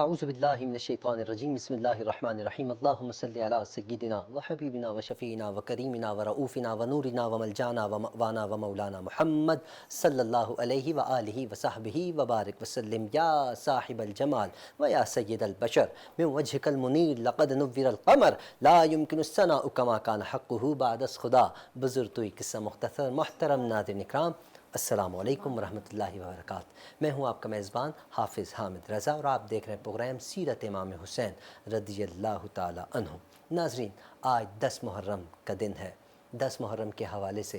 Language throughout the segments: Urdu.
اعوذ باللہ من الشیطان الرجیم بسم اللہ الرحمن الرحیم اللہم صلی علی سیدنا و حبیبنا و شفیعنا و کریمنا و رؤوفنا و نورنا و ملجانا و مأوانا و مولانا محمد صلی اللہ علیہ وآلہ وصحبہ وبارک وسلم یا صاحب الجمال و یا سید البشر من وجهک المنیر لقد نور القمر لا يمکن الثناء کما کان حقہ بعد از خدا. بزرگ توئی قصہ مختصر. محترم ناظرین اکرام، السلام علیکم ورحمۃ اللہ وبرکاتہ. میں ہوں آپ کا میزبان حافظ حامد رضا اور آپ دیکھ رہے ہیں پروگرام سیرت امام حسین رضی اللہ تعالی عنہ. ناظرین، آج 10 محرم کا دن ہے. 10 محرم کے حوالے سے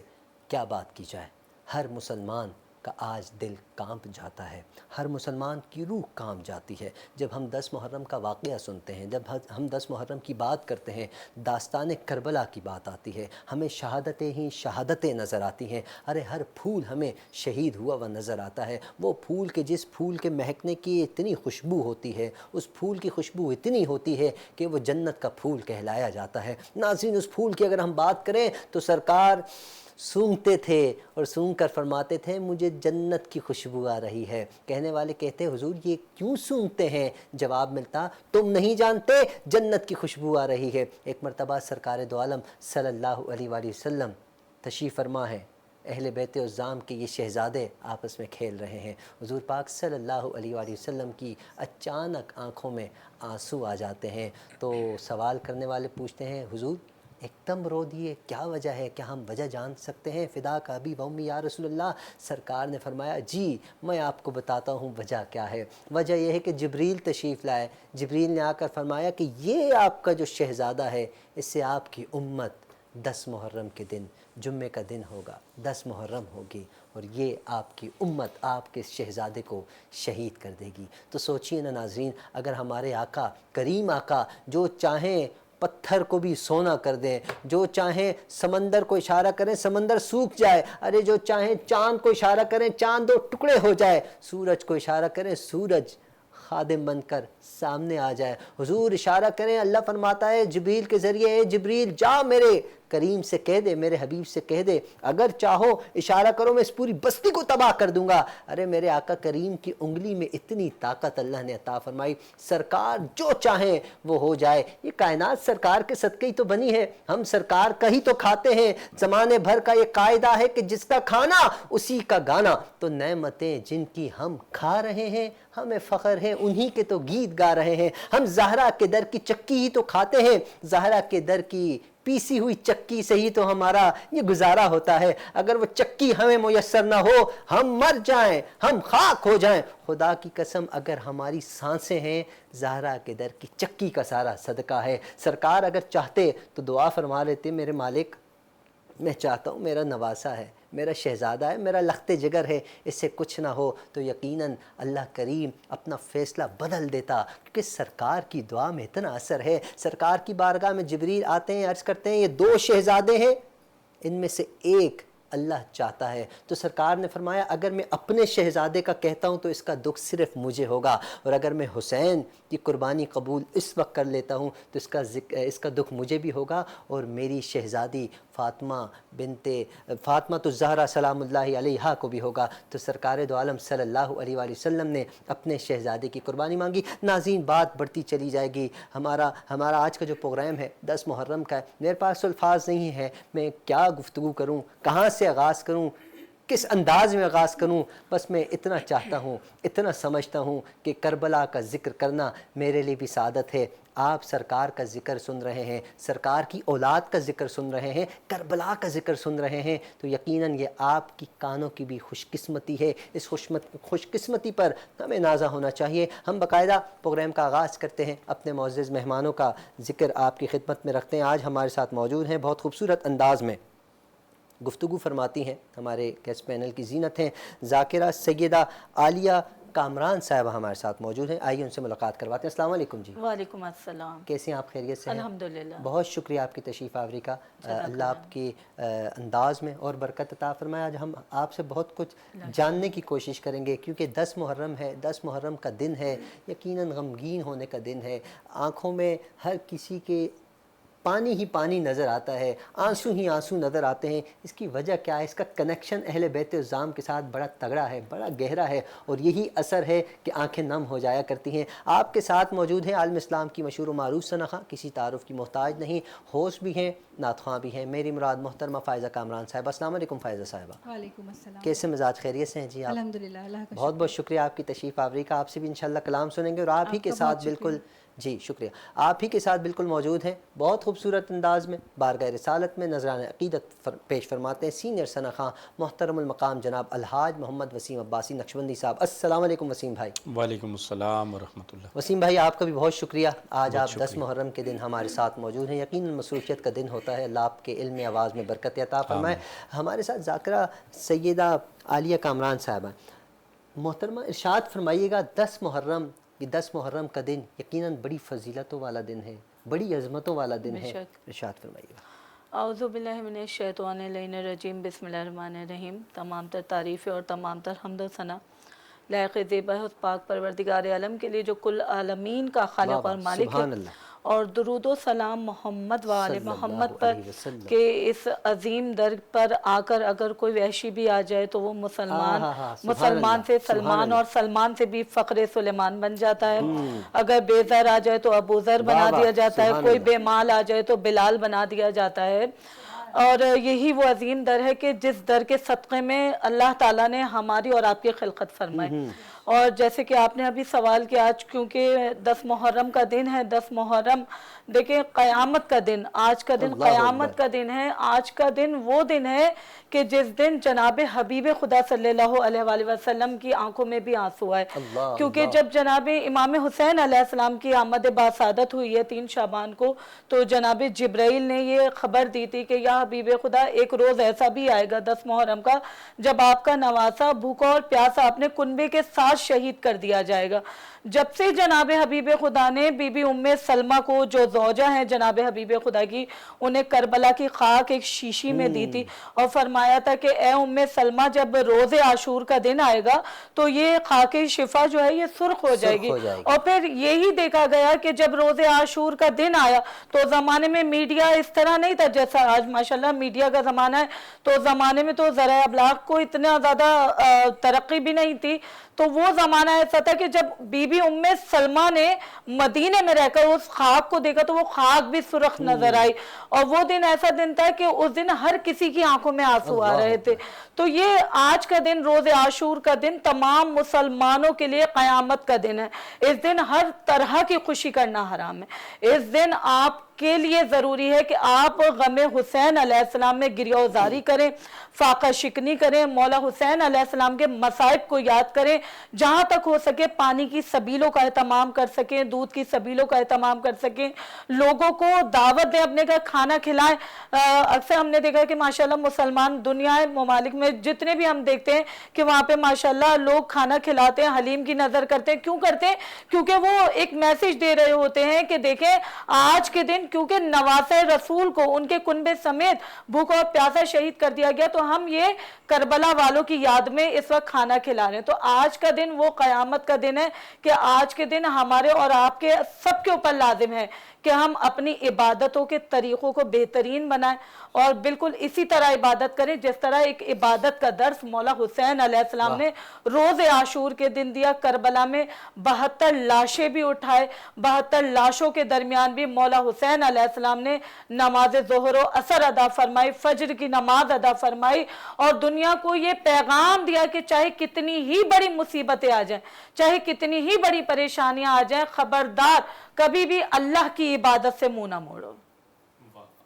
کیا بات کی جائے؟ ہر مسلمان کا آج دل کانپ جاتا ہے، ہر مسلمان کی روح کانپ جاتی ہے جب ہم 10 محرم کا واقعہ سنتے ہیں، جب ہم 10 محرم کی بات کرتے ہیں. داستان کربلا کی بات آتی ہے، ہمیں شہادتیں ہی شہادتیں نظر آتی ہیں. ارے ہر پھول ہمیں شہید ہوا ہوا نظر آتا ہے. وہ پھول کے جس پھول کے مہکنے کی اتنی خوشبو ہوتی ہے، اس پھول کی خوشبو اتنی ہوتی ہے کہ وہ جنت کا پھول کہلایا جاتا ہے. ناظرین، اس پھول کی اگر ہم بات کریں تو سرکار سونگتے تھے اور سونگ کر فرماتے تھے مجھے جنت کی خوشبو آ رہی ہے. کہنے والے کہتے حضور یہ کیوں سونگتے ہیں؟ جواب ملتا تم نہیں جانتے جنت کی خوشبو آ رہی ہے. ایک مرتبہ سرکار دو عالم صلی اللہ علیہ وآلہ وسلم تشریف فرما ہے. اہل بیت عظام کے یہ شہزادے آپس میں کھیل رہے ہیں. حضور پاک صلی اللہ علیہ وآلہ وسلم کی اچانک آنکھوں میں آنسو آ جاتے ہیں. تو سوال کرنے والے پوچھتے ہیں حضور ایک دم رو دیے، کیا وجہ ہے؟ کیا ہم وجہ جان سکتے ہیں؟ فدا کا ابی و امی یا رسول اللہ. سرکار نے فرمایا جی میں آپ کو بتاتا ہوں وجہ کیا ہے. وجہ یہ ہے کہ جبریل تشریف لائے. جبریل نے آ کر فرمایا کہ یہ آپ کا جو شہزادہ ہے اس سے آپ کی امت 10 محرم کے دن، جمعے کا دن ہوگا، 10 محرم ہوگی اور یہ آپ کی امت آپ کے شہزادے کو شہید کر دے گی. تو سوچئے نا ناظرین، اگر ہمارے آقا کریم آقا جو چاہیں پتھر کو بھی سونا کر دیں، جو چاہیں سمندر کو اشارہ کریں سمندر سوکھ جائے، ارے جو چاہیں چاند کو اشارہ کریں چاند 2 ٹکڑے ہو جائے، سورج کو اشارہ کریں سورج خادم بن کر سامنے آ جائے. حضور اشارہ کریں، اللہ فرماتا ہے جبریل کے ذریعے اے جبریل جا میرے کریم سے کہہ دے، میرے حبیب سے کہہ دے اگر چاہو اشارہ کرو میں اس پوری بستی کو تباہ کر دوں گا. ارے میرے آقا کریم کی انگلی میں اتنی طاقت اللہ نے عطا فرمائی، سرکار جو چاہیں وہ ہو جائے. یہ کائنات سرکار کے صدقے ہی تو بنی ہے، ہم سرکار کا ہی تو کھاتے ہیں. زمانے بھر کا یہ قاعدہ ہے کہ جس کا کھانا اسی کا گانا. تو نعمتیں جن کی ہم کھا رہے ہیں ہمیں فخر ہے، انہی کے تو گیت گا رہے ہیں. ہم زہرا کے در کی چکی ہی تو کھاتے ہیں، زہرا کے در کی پیسی ہوئی چکی سے ہی تو ہمارا یہ گزارا ہوتا ہے. اگر وہ چکی ہمیں میسر نہ ہو ہم مر جائیں، ہم خاک ہو جائیں. خدا کی قسم اگر ہماری سانسیں ہیں زہرا کے در کی چکی کا سارا صدقہ ہے. سرکار اگر چاہتے تو دعا فرما لیتے میرے مالک میں چاہتا ہوں میرا نواسا ہے، میرا شہزادہ ہے، میرا لخت جگر ہے، اس سے کچھ نہ ہو. تو یقیناً اللہ کریم اپنا فیصلہ بدل دیتا، کیونکہ سرکار کی دعا میں اتنا اثر ہے. سرکار کی بارگاہ میں جبریل آتے ہیں، عرض کرتے ہیں یہ 2 شہزادے ہیں، ان میں سے ایک اللہ چاہتا ہے. تو سرکار نے فرمایا اگر میں اپنے شہزادے کا کہتا ہوں تو اس کا دکھ صرف مجھے ہوگا، اور اگر میں حسین کی قربانی قبول اس وقت کر لیتا ہوں تو اس کا دکھ مجھے بھی ہوگا اور میری شہزادی فاطمہ الزہرا سلام اللہ علیہا کو بھی ہوگا. تو سرکار دو عالم صلی اللہ علیہ وآلہ وسلم نے اپنے شہزادے کی قربانی مانگی. ناظرین بات بڑھتی چلی جائے گی. ہمارا آج کا جو پروگرام ہے 10 محرم کا ہے. میرے پاس الفاظ نہیں ہے، میں کیا گفتگو کروں، کہاں سے آغاز کروں، کس انداز میں آغاز کروں. بس میں اتنا چاہتا ہوں، اتنا سمجھتا ہوں کہ کربلا کا ذکر کرنا میرے لیے بھی سعادت ہے. آپ سرکار کا ذکر سن رہے ہیں، سرکار کی اولاد کا ذکر سن رہے ہیں، کربلا کا ذکر سن رہے ہیں، تو یقیناً یہ آپ کی کانوں کی بھی خوش قسمتی ہے. اس خوش قسمتی پر ہمیں نازا ہونا چاہیے. ہم باقاعدہ پروگرام کا آغاز کرتے ہیں، اپنے معزز مہمانوں کا ذکر آپ کی خدمت میں رکھتے ہیں. آج ہمارے ساتھ موجود ہیں، بہت خوبصورت انداز میں گفتگو فرماتی ہیں، ہمارے گیسٹ پینل کی زینت ہیں ذاکرہ سیدہ عالیہ کامران صاحبہ ہمارے ساتھ موجود ہیں. آئیے ان سے ملاقات کرواتے ہیں. السلام علیکم جی. وعلیکم السلام. کیسے ہیں آپ؟ خیریت سے ہیں؟ الحمدللہ. بہت شکریہ آپ کی تشریف آوری کا. اللہ آپ کی انداز میں اور برکت عطا فرمائے. آج ہم آپ سے بہت کچھ جاننے کی کوشش کریں گے کیونکہ 10 محرم ہے، 10 محرم کا دن ہے، یقیناً غمگین ہونے کا دن ہے. آنکھوں میں ہر کسی کے پانی ہی پانی نظر آتا ہے، آنسو ہی آنسو نظر آتے ہیں۔ اس کی وجہ کیا ہے؟ اس کا کنیکشن اہل بیت الزام کے ساتھ بڑا تگڑا ہے، بڑا گہرا ہے، اور یہی اثر ہے کہ آنکھیں نم ہو جایا کرتی ہیں۔ آپ کے ساتھ موجود ہیں عالم اسلام کی مشہور و معروف ثنا خواں، کسی تعارف کی محتاج نہیں، ہوسٹ بھی ہیں، نعت خواں بھی ہیں، میری مراد محترمہ فائزہ کامران صاحبہ۔ السلام علیکم فائزہ صاحبہ۔ وعلیکم السلام۔ کیسے مزاج خیریت سے ہیں جی آپ؟ الحمدللہ، اللہ کا بہت بہت شکریہ آپ کی تشریف آوری کا۔ آپ سے بھی انشاءاللہ کلام سنیں گے، اور آپ ہی کے ساتھ بالکل جی شکریہ، آپ ہی کے ساتھ بالکل موجود ہیں، بہت خوبصورت انداز میں بارگاہ رسالت میں نذران عقیدت پیش فرماتے ہیں سینئر ثنا خواں محترم المقام جناب الحاج محمد وسیم عباسی نقشبندی صاحب۔ السلام علیکم وسیم بھائی۔ وعلیکم السلام ورحمۃ اللہ۔ وسیم بھائی آپ کا بھی بہت شکریہ، آج آپ 10 محرم کے دن ہمارے ساتھ موجود ہیں۔ یقیناً مصروفیت کا دن ہوتا ہے، اللہ آپ کے علم آواز میں برکت عطا فرمائے۔ ہمارے ساتھ ذاکرہ سیدہ عالیہ کامران صاحبہ، محترمہ ارشاد فرمائیے گا 10 محرم، یہ 10 محرم کا دن یقیناً بڑی فضیلتوں والا دن ہے، بڑی عظمتوں والا دن ہے، ارشاد فرمائیے گا۔ اعوذ باللہ من الشیطان اللعین الرجیم، بسم اللہ الرحمن الرحیم۔ تمام تر تعریفیں اور تمام تر حمد و ثنا لائق زیبہ ہے اس پاک پروردگار عالم کے لیے جو کل عالمین کا خالق اور مالک ہے، اور درود و سلام محمد و آل محمد پر کہ اس عظیم در پر آ کر اگر کوئی وحشی بھی آ جائے تو وہ مسلمان سے سلمان، اور سلمان سے بھی فخر سلیمان بن جاتا ہے۔ اگر بے زر آ جائے تو ابو ذر بنا دیا جاتا ہے، کوئی بے مال آ جائے تو بلال بنا دیا جاتا ہے۔ اور یہی وہ عظیم در ہے کہ جس در کے صدقے میں اللہ تعالیٰ نے ہماری اور آپ کی خلقت فرمائی۔ اور جیسے کہ آپ نے ابھی سوال کیا، آج کیونکہ 10 محرم کا دن ہے، 10 محرم دیکھیں قیامت کا دن، آج کا دن قیامت کا دن ہے۔ آج کا دن وہ دن ہے کہ جس دن جناب حبیب خدا صلی اللہ علیہ وآلہ وسلم کی آنکھوں میں بھی آنسو آئے، کیونکہ جب جناب امام حسین علیہ السلام کی آمد باسعادت ہوئی ہے 3 شعبان کو، تو جناب جبرائیل نے یہ خبر دی تھی کہ یا حبیب خدا ایک روز ایسا بھی آئے گا 10 محرم کا جب آپ کا نواسا بھوکا اور پیاسا اپنے کنبے کے ساتھ شہید کر دیا جائے گا۔ جب سے جناب حبیب خدا نے بی بی ام سلمہ کو، جو زوجہ ہیں جناب حبیب خدا کی، انہیں کربلا کی خاک ایک شیشی میں دی تھی اور فرمایا تھا کہ اے ام سلمہ جب روز عاشور کا دن آئے گا تو یہ خاک شفا جو ہے یہ سرخ ہو جائے گی۔ اور پھر یہی دیکھا گیا کہ جب روز عاشور کا دن آیا تو زمانے میں میڈیا اس طرح نہیں تھا جیسا آج ماشاءاللہ میڈیا کا زمانہ ہے، تو زمانے میں تو ذرائع ابلاغ کو اتنا زیادہ ترقی بھی نہیں تھی، تو وہ زمانہ ایسا تھا کہ جب بی بی ام سلمہ نے مدینے میں رہ کر اس خاک کو دیکھا تو وہ خاک بھی سرخ نظر آئی، اور وہ دن ایسا دن تھا کہ اس دن ہر کسی کی آنکھوں میں آنسو آ رہے تھے۔ تو یہ آج کا دن، روز عاشور کا دن، تمام مسلمانوں کے لیے قیامت کا دن ہے۔ اس دن ہر طرح کی خوشی کرنا حرام ہے۔ اس دن آپ کے لیے ضروری ہے کہ آپ غم حسین علیہ السلام میں گریہ وزاری کریں، فاقہ شکنی کریں، مولا حسین علیہ السلام کے مصائب کو یاد کریں، جہاں تک ہو سکے پانی کی سبیلوں کا اہتمام کر سکیں، دودھ کی سبیلوں کا اہتمام کر سکیں، لوگوں کو دعوت دیں، اپنے گھر کھانا کھلائیں۔ اکثر ہم نے دیکھا کہ ماشاءاللہ مسلمان دنیا ممالک میں جتنے بھی ہم دیکھتے ہیں کہ وہاں پہ ماشاءاللہ لوگ کھانا کھلاتے ہیں، حلیم کی نظر کرتے ہیں۔ کیوں کرتے ہیں؟ کیونکہ وہ ایک میسج دے رہے ہوتے ہیں کہ دیکھیں آج کے دن کیونکہ نواسہ رسول کو ان کے کنبے سمیت بھوکا اور پیاسا شہید کر دیا گیا، تو ہم یہ کربلا والوں کی یاد میں اس وقت کھانا کھلا رہے ہیں۔ تو آج کا دن وہ قیامت کا دن ہے کہ آج کے دن ہمارے اور آپ کے سب کے اوپر لازم ہے کہ ہم اپنی عبادتوں کے طریقوں کو بہترین بنائیں اور بالکل اسی طرح عبادت کریں جس طرح ایک عبادت کا درس مولا حسین علیہ السلام نے روز عاشور کے دن دیا۔ کربلا میں 72 لاشیں بھی اٹھائے، 72 لاشوں کے درمیان بھی مولا حسین علیہ السلام نے نماز ظہر و عصر ادا فرمائی، فجر کی نماز ادا فرمائی، اور دنیا کو یہ پیغام دیا کہ چاہے کتنی ہی بڑی مصیبتیں آ جائیں، چاہے کتنی ہی بڑی پریشانیاں آ جائیں، خبردار کبھی بھی اللہ کی عبادت سے منہ نہ موڑو۔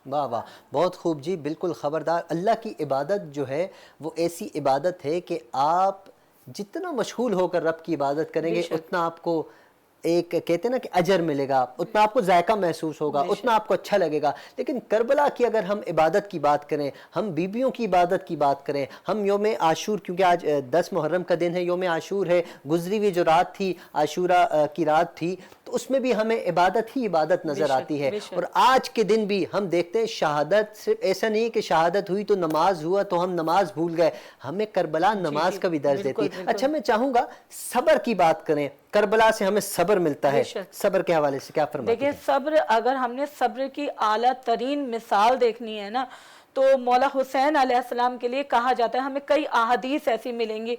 واہ واہ، بہت خوب جی، بالکل خبردار۔ اللہ کی عبادت جو ہے وہ ایسی عبادت ہے کہ آپ جتنا مشغول ہو کر رب کی عبادت کریں گے اتنا آپ کو ایک کہتے ہیں نا کہ اجر ملے گا، اتنا آپ کو ذائقہ محسوس ہوگا، اتنا آپ کو اچھا لگے گا۔ لیکن کربلا کی اگر ہم عبادت کی بات کریں، ہم بیبیوں کی عبادت کی بات کریں، ہم یوم عاشور، کیونکہ آج 10 محرم کا دن ہے، یوم عاشور ہے، گزری ہوئی جو رات تھی عاشورہ کی رات تھی، تو اس میں بھی ہمیں عبادت ہی عبادت نظر آتی ہے. اور آج کے دن بھی ہم دیکھتے ہیں شہادت صرف ایسا نہیں کہ شہادت ہوئی تو نماز ہوا تو ہم نماز بھول گئے, ہمیں کربلا نماز کا بھی درس دیتی ہے. اچھا میں چاہوں گا صبر کی بات کریں, کربلا سے ہمیں صبر ملتا ہے, صبر کے حوالے سے کیا فرماتے ہیں؟ دیکھیں صبر, اگر ہم نے صبر کی اعلیٰ ترین مثال دیکھنی ہے نا تو مولا حسین علیہ السلام کے لیے کہا جاتا ہے, ہمیں کئی احادیث ایسی ملیں گی,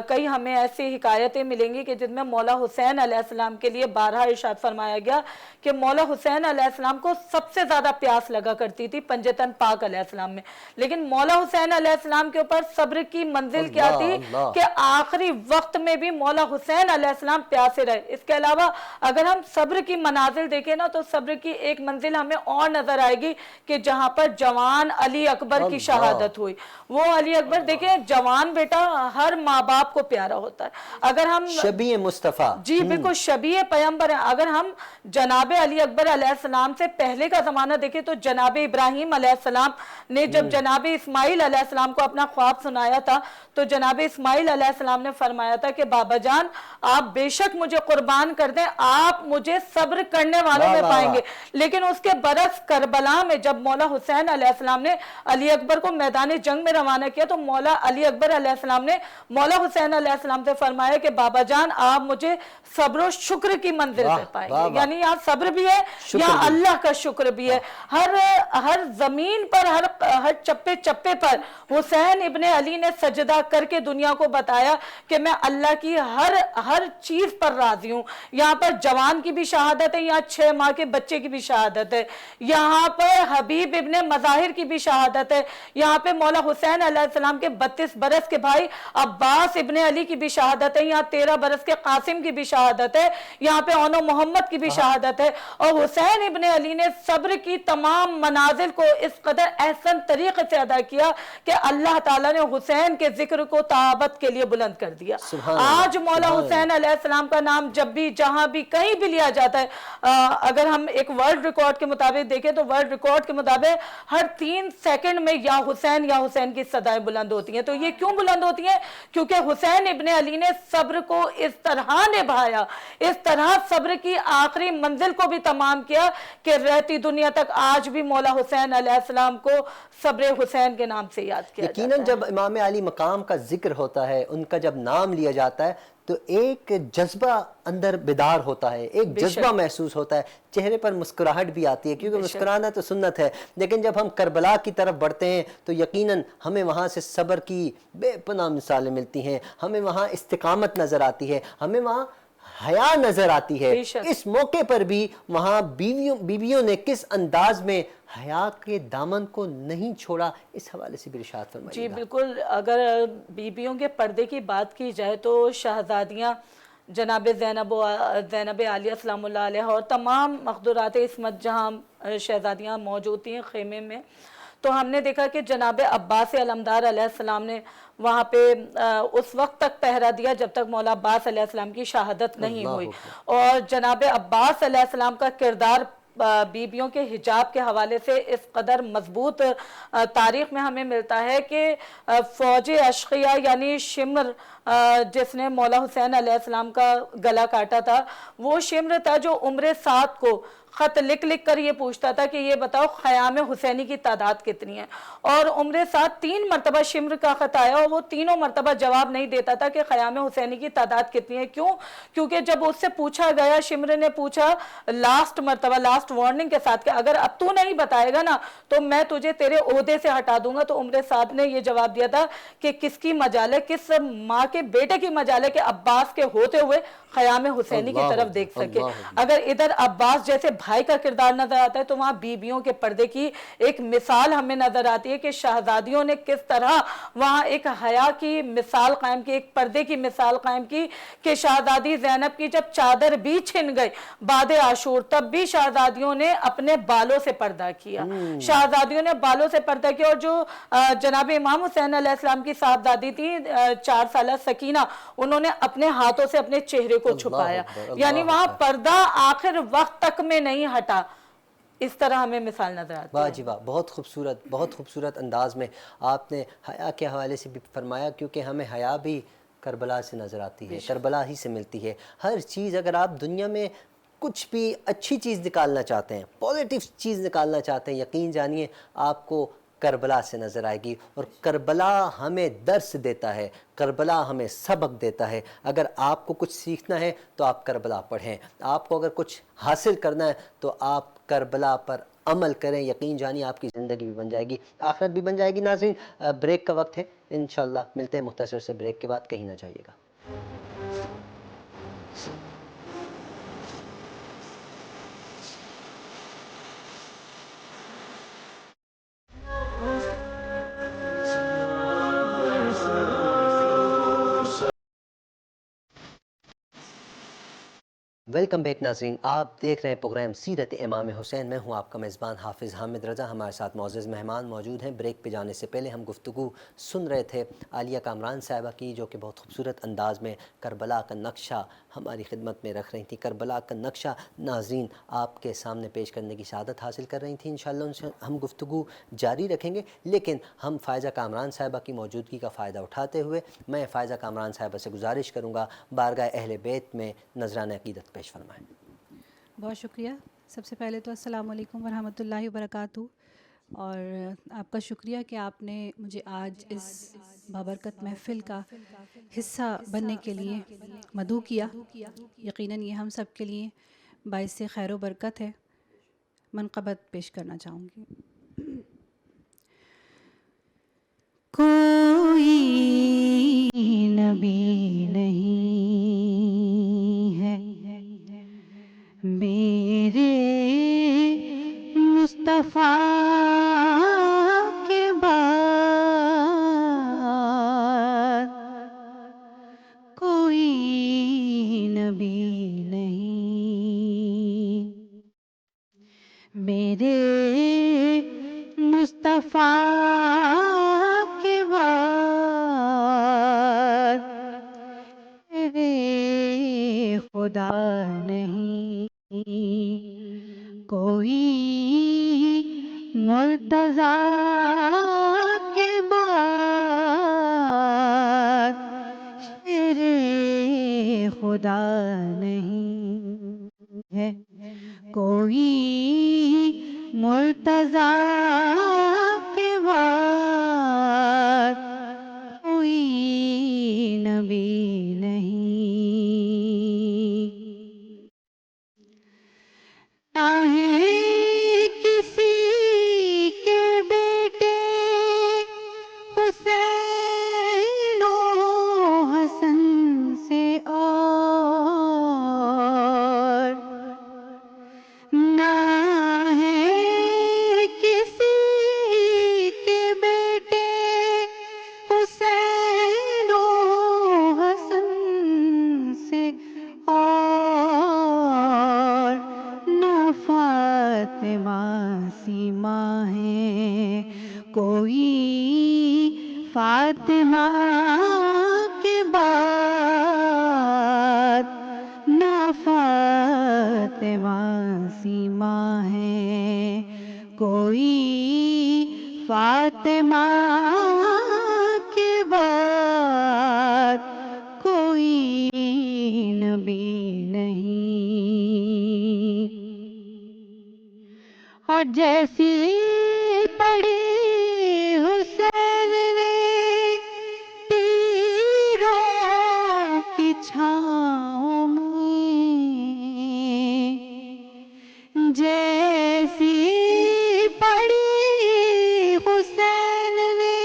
کئی ہمیں ایسی حکایتیں ملیں گی کہ جن میں مولا حسین علیہ السلام کے لیے بارہا ارشاد فرمایا گیا کہ مولا حسین علیہ السلام کو سب سے زیادہ پیاس لگا کرتی تھی پنجتن پاک علیہ السلام میں, لیکن مولا حسین علیہ السلام کے اوپر صبر کی منزل کیا تھی کہ آخری وقت میں بھی مولا حسین علیہ السلام پیاسے رہے. اس کے علاوہ اگر ہم صبر کی منازل دیکھیں نا تو صبر کی ایک منزل ہمیں اور نظر آئے گی کہ جہاں پر جوان علی اکبر کی شہادت ہوئی. وہ علی اکبر دیکھیں جوان بیٹا ہر ماں باپ کو پیارا ہوتا ہے. اگر ہم شبیہ مصطفیٰ, جی بالکل شبیہ پیغمبر ہیں. اگر ہم جناب علی اکبر علیہ السلام سے پہلے کا زمانہ دیکھیں تو جناب ابراہیم علیہ السلام نے جب جناب اسماعیل علیہ السلام کو اپنا خواب سنایا تھا تو جناب اسماعیل علیہ السلام نے فرمایا تھا کہ بابا جان آپ بے شک مجھے قربان کر دیں, آپ مجھے صبر کرنے والوں میں پائیں گے. لیکن اس کے برعکس کربلا میں جب مولا حسین علیہ السلام نے علی اکبر کو میدان جنگ میں روانہ کیا تو مولا علی اکبر علیہ السلام نے مولا حسین علیہ السلام سے فرمایا کہ بابا جان آپ مجھے صبر و شکر کی منزل پہ پائیں گے. یعنی یہاں صبر بھی ہے, یہاں اللہ کا شکر بھی ہے. ہر زمین پر, ہر چپے چپے پر حسین ابن علی نے سجدہ کر کے دنیا کو بتایا کہ میں اللہ کی ہر چیز پر راضی ہوں. یہاں پر جوان کی بھی شہادت ہے, یہاں 6 ماہ کے بچے کی بھی شہادت ہے, یہاں پر حبیب ابن مظاہر کی بھی شہادت ہے, یہاں پہ مولا حسین علیہ السلام کے 32 برس کے بھائی عباس ابن علی کی بھی شہادت ہے, یہاں 13 برس کے قاسم کی بھی شہادت ہے, یہاں پہ اونو محمد کی بھی شہادت ہے. اور حسین ابن علی نے صبر کی تمام منازل کو اس قدر احسن طریقے سے ادا کیا کہ اللہ تعالیٰ نے حسین کے ذکر کو تعابت کے لیے بلند کر دیا. آج مولا حسین علیہ السلام کا نام جب بھی جہاں بھی کہیں بھی لیا جاتا ہے, اگر ہم ایک ورلڈ ریکارڈ کے مطابق دیکھیں تو ورلڈ ریکارڈ کے مطابق ہر 3 سیکنڈ میں یا حسین کی صدائیں بلند ہوتی ہیں. تو یہ کیوں بلند ہوتی ہیں؟ کیونکہ حسین ابن علی نے صبر کو اس طرح نبھایا, اس طرح صبر کی آخری منزل کو بھی تمام کیا کہ رہتی دنیا تک آج بھی مولا حسین علیہ السلام کو صبر حسین کے نام سے یاد کیا جاتا ہے. یقیناً جب امام علی مقام کا ذکر ہوتا ہے, ان کا جب نام لیا جاتا ہے تو ایک جذبہ اندر بیدار ہوتا ہے, ایک جذبہ محسوس ہوتا ہے, چہرے پر مسکراہٹ بھی آتی ہے کیونکہ مسکرانا تو سنت ہے. لیکن جب ہم کربلا کی طرف بڑھتے ہیں تو یقیناً ہمیں وہاں سے صبر کی بے پناہ مثالیں ملتی ہیں, ہمیں وہاں استقامت نظر آتی ہے, ہمیں وہاں حیا نظر آتی ہے. اس موقع پر بھی وہاں بیویوں نے کس انداز میں حیا کے دامن کو نہیں چھوڑا, اس حوالے سے بھی ارشاد فرمائیے. جی بالکل, اگر بیویوں کے پردے کی بات کی جائے تو شہزادیاں جناب زینب عالیہ السلام اللہ علیہ اور تمام مقدورات عصمت جہاں شہزادیاں موجود تھیں خیمے میں, تو ہم نے دیکھا کہ جناب عباس علمدار علیہ السلام نے وہاں پہ اس وقت تک پہرا دیا جب تک مولا عباس علیہ السلام کی شہادت نہیں ہوئی. اور جناب عباس علیہ السلام کا کردار بیویوں کے حجاب کے حوالے سے اس قدر مضبوط تاریخ میں ہمیں ملتا ہے کہ فوج اشقیہ یعنی شمر جس نے مولا حسین علیہ السلام کا گلا کاٹا تھا, وہ شمر تھا جو عمر 7 کو خط لکھ کر یہ پوچھتا تھا کہ یہ بتاؤ خیام حسینی کی تعداد کتنی ہے. اور عمر 7 3 مرتبہ شمر کا خط آیا اور وہ تینوں مرتبہ جواب نہیں دیتا تھا کہ خیام حسینی کی تعداد کتنی ہے. کیوں؟ کیونکہ جب اس سے پوچھا گیا, شمر نے پوچھا لاسٹ مرتبہ, لاسٹ وارننگ کے ساتھ کہ اگر اب تو نہیں بتائے گا نا تو میں تجھے تیرے عہدے سے ہٹا دوں گا. تو عمر 7 نے یہ جواب دیا تھا کہ کس کی مجال ہے, کس ماں کے بیٹے کی مجال ہے کہ عباس کے ہوتے ہوئے خیام حسینی کی طرف دیکھ سکے. اگر ادھر عباس جیسے بھائی کا کردار نظر آتا ہے تو وہاں بیویوں کے پردے کی ایک مثال ہمیں نظر آتی ہے کہ شہزادیوں نے کس طرح وہاں ایک حیا کی مثال قائم کی, ایک پردے کی مثال قائم کی کہ شہزادی زینب کی جب چادر بھی چھن گئی بعد عاشور تب بھی شہزادیوں نے اپنے بالوں سے پردہ کیا, شہزادیوں نے بالوں سے پردہ کیا. اور جو جناب امام حسین علیہ السلام کی صاحبزادی تھی 4 سالہ سکینہ, انہوں نے اپنے ہاتھوں سے اپنے چہرے کو چھپایا. یعنی وہاں پردہ آخر وقت تک میں نہیں ہٹا. اس طرح ہمیں مثال نظر آتی ہے. واہ جی واہ, بہت خوبصورت انداز میں آپ نے حیا کے حوالے سے بھی فرمایا, کیونکہ ہمیں حیا بھی کربلا سے نظر آتی ہے, کربلا ہی سے ملتی ہے. ہر چیز اگر آپ دنیا میں کچھ بھی اچھی چیز نکالنا چاہتے ہیں، پازیٹیو چیز نکالنا چاہتے ہیں، یقین جانیے آپ کو کربلا سے نظر آئے گی. اور کربلا ہمیں درس دیتا ہے، کربلا ہمیں سبق دیتا ہے. اگر آپ کو کچھ سیکھنا ہے تو آپ کربلا پڑھیں، آپ کو اگر کچھ حاصل کرنا ہے تو آپ کربلا پر عمل کریں. یقین جانیے آپ کی زندگی بھی بن جائے گی، آخرت بھی بن جائے گی. ناظرین بریک کا وقت ہے، انشاءاللہ ملتے ہیں مختصر سے بریک کے بعد، کہیں نہ جائیے گا. ویلکم بیک ناظرین، آپ دیکھ رہے ہیں پروگرام سیرت امام حسین. میں ہوں آپ کا میزبان حافظ حامد رضا. ہمارے ساتھ معزز مہمان موجود ہیں. بریک پہ جانے سے پہلے ہم گفتگو سن رہے تھے عالیہ کامران صاحبہ کی، جو کہ بہت خوبصورت انداز میں کربلا کا نقشہ ہماری خدمت میں رکھ رہی تھیں. کربلا کا نقشہ ناظرین آپ کے سامنے پیش کرنے کی سعادت حاصل کر رہی تھیں. انشاءاللہ ان سے ہم گفتگو جاری رکھیں گے، لیکن ہم فائزہ کامران صاحبہ کی موجودگی کا فائدہ اٹھاتے ہوئے میں فائزہ کامران صاحبہ سے گزارش کروں گا بارگاہ اہل بیت میں نذرانہ عقیدت پیش فرمائیں. بہت شکریہ. سب سے پہلے تو السلام علیکم ورحمۃ اللہ وبرکاتہ، اور آپ کا شکریہ کہ آپ نے مجھے آج اس بابرکت محفل کا حصہ بننے کے لیے مدعو کیا. یقیناً یہ ہم سب کے لیے باعث خیر و برکت ہے. منقبت پیش کرنا چاہوں گی. کوئی نبی نہیں ہے میرے مصطفیٰ کے بعد، کوئی نبی نہیں میرے مصطفیٰ کے بعد، میرے خدا نہیں کوئی مرتضیٰ کے بعد، میرے خدا نہیں ہے کوئی مرتضیٰ کے بعد، کوئی نبی نہیں. نہ ہے کسی کے بیٹے حسین و حسن سے اور، نہ ہے کسی کے بیٹے حسین و حسن سے اور، نہ فاطمہ سیما ہے کوئی فاطمہ کے بعد، نہ فاطمہ سیما ہے کوئی فاطمہ کے بعد، کوئی نبی نہیں. اور جیسی پڑی حسین نے تیروں کی چھاؤں میں، جیسی پڑی حسین نے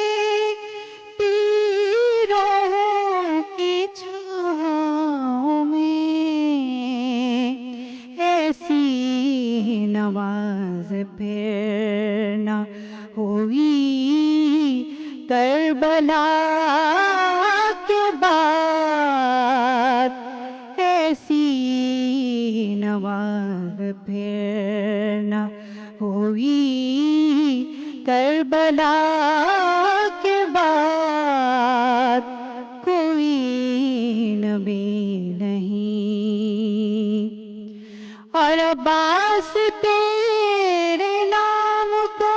تیروں کی چھاؤں میں، ایسی نماز پھر نہ ہوئی کربلا کے بعد، ایسی نماز پھر نہ ہوئی کربلا کے بعد، کوئی نبی نہیں. اور عباس تیرے نام کو